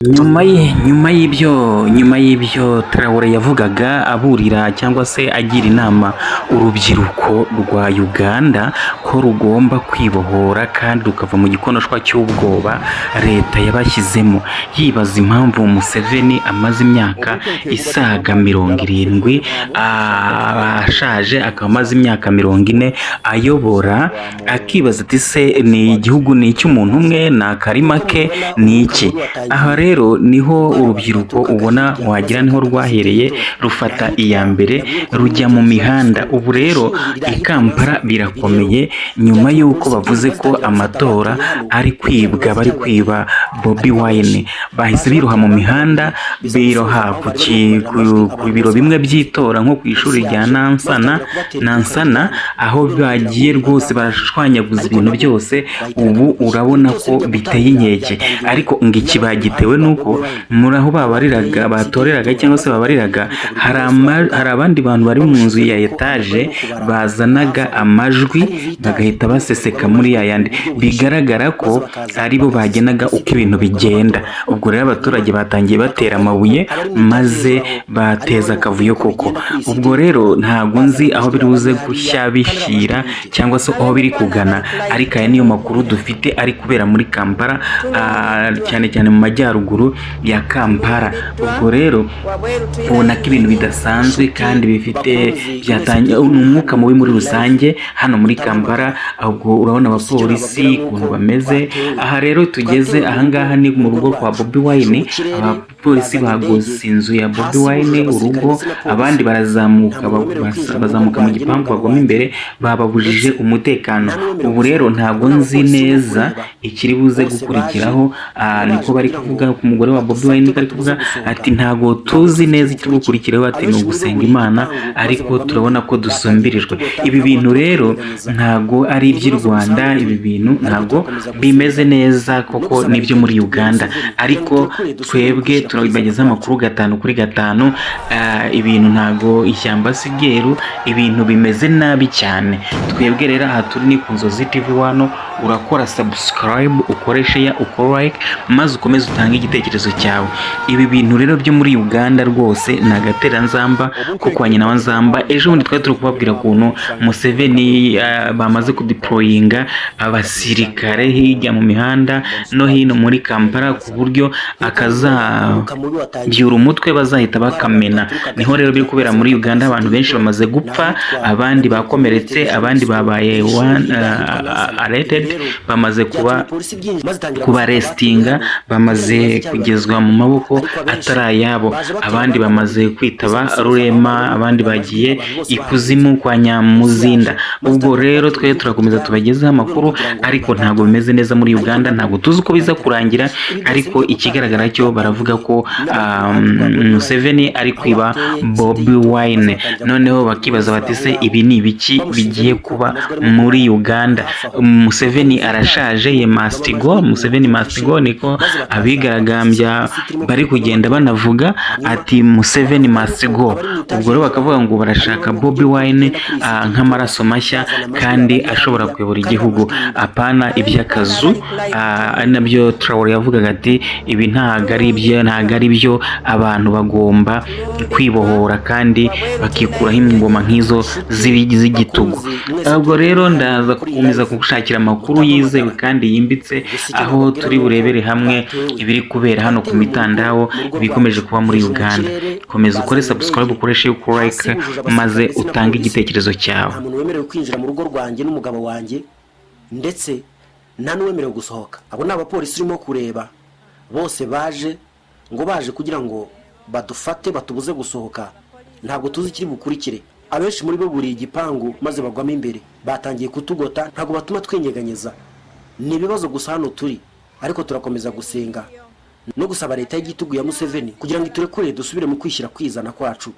nyuma y'ibyo Traoré yavugaga aburira cyangwa se agira inama urubyiruko rwa Uganda ko rugomba kwibohora kandi rukava mu gikonoshwa cy'ubwoba leta yabashyizemo, yibaza impamvu Museveni amaze imyaka isaga 70 ashaje, akaba amaze imyaka 40 ayobora, akibaza ati se ni igihugu ni icy'umuntu umwe, ni akarima ke, ni iki? Aha rero niho urubyiruko ubona wagira niho rwahereye rufata iya mbere rujya mu mihanda. Ubu rero i Kampala birakomeye nyuma y'uko bavuze ko amatora ari kwibwa, bari kwiba Bobi Wine. Bahise biroha mu mihanda, biroha ku biro bimwe by'itora nko ku ishuri rya Nansana, aho bagiye rwose barashwanyaguza ibintu byose. Ubu urabona ko biteye inkeke, ariko ngo ikibagitewe nuko muri aho batoreraga cyangwa se babariraga hari abandi bantu bari mu nzu ya etaje bazanaga amajwi bagahita baseseka muri yandi, bigaragara ko aribo bagenaga uko ibintu bigenda. Ubwo rero abaturage batangiye batera amabuye maze bateza akavuyo koko. Ubwo rero ntabwo nzi aho biri buze gushya bishyira cyangwa se aho biri kugana, ariko aya niyo makuru dufite ari kubera muri Kampala, cyane cyane mu majyaruguru ya Kampala. Ubwo rero ubona ko ibintu bidasanzwe kandi bifite byatangiye umwuka mubi muri rusange hano muri Kampala. Ubwo urabona abapolisi ukuntu bameze. Aha rero tugeze ahangaha ni mu rugo kwa Bobi Wine, abapolisi bagose inzu ya Bobi Wine urugo, abandi bazamuka mu gipangu bagoma imbere, bababujije umutekano. Ubu rero ntabwo nzi neza ikiri buze gukurikiraho, niko bari kuvuga ku mugore wa Bobi Wine, bari kuvuga ati ntabwo tuzi neza ikiri gukurikiraho, ati ni ugusenga Imana, ariko turabona ko dusumbirijwe. Ibi bintu rero ntabwo ari iby'i Rwanda, ibi bintu ntabwo bimeze neza koko, nibyo muri Uganda, ariko twebwe turabagezaho amakuru 5 kuri 5. Ibintu ntabwo ishyamba sigeru, ibintu bimeze nabi cyane. Twebwe rero aha turi ni ku Nzozi TV 1, urakora subscribe, ukore share, ukore like, maze ukomeze utange igitekerezo cyawe. Ibi bintu rero byo muri Uganda rwose nagatera nzamba ko kwa nyina wa Nzamba. Ejo bundi twari turi kubabwira ukuntu Museveni bamaze kudeployinga abasirikare hirya mu mihanda no hino muri Kampala, ku buryo akazabyura umutwe bazahita bakamena. Niho rero biri kubera muri Uganda, abantu benshi bamaze gupfa, abandi bakomeretse, abandi babaye arrested, bamaze kuba restinga, bamaze kugezwa mu maboko atari ayabo, abandi bamaze kwitaba rurema, abandi bagiye ikuzimu kwa Nyamuzinda. Ubwo rero twe turakomeza tubagezaho amakuru, ariko ntabwo bimeze neza muri Uganda, ntabwo tuzi uko biza kurangira, ariko ikigaragara cyo baravuga ko Museveni ari kwiba Bobi Wine. Noneho bakibaza bati se ibi ni ibiki bigiye kuba muri Uganda? Museveni arashaje, Museveni must go, niko abigaragambya bari kugenda banavuga ati Museveni must go. Ubwo rero bakavuga ngo barashaka Bobi Wine nk'amaraso mashya kandi ashobora kuyobora igihugu, apana iby'akazu. Nabyo Traoré yavugaga ati ibi ntago ari byo, abantu bagomba kwibohora kandi bakikuraho ingoma nk'izo z'igitugu. Ubwo rero ndaza gukomeza kugushakira amakuru yizewe kandi yimbitse, aho turi burebere hamwe ibiri kubera hano ku mitandao, ibikomeje kuba muri Uganda. Komeza ukore subscribe, ukoreshe like, maze utange igitekerezo cyawe. Nta muntu wemerewe kwinjira mu rugo rwanjye n'umugabo wanjye, ndetse nta n'uwemerewe gusohoka. Abo ni abapolisi urimo kureba, bose baje kugira ngo badufate, batubuze gusohoka. Ntabwo tuzi ikiri bukurikire. Abenshi muri bo buri igipangu maze bagwamo imbere, batangiye kutugota, ntabwo batuma twenyeganyeza. Ni ibibazo gusa hano turi, ariko turakomeza gusenga no gusaba leta y'igitugu ya Museveni kugira ngo iturekure dusubire mu kwishyira kwizana kwacu.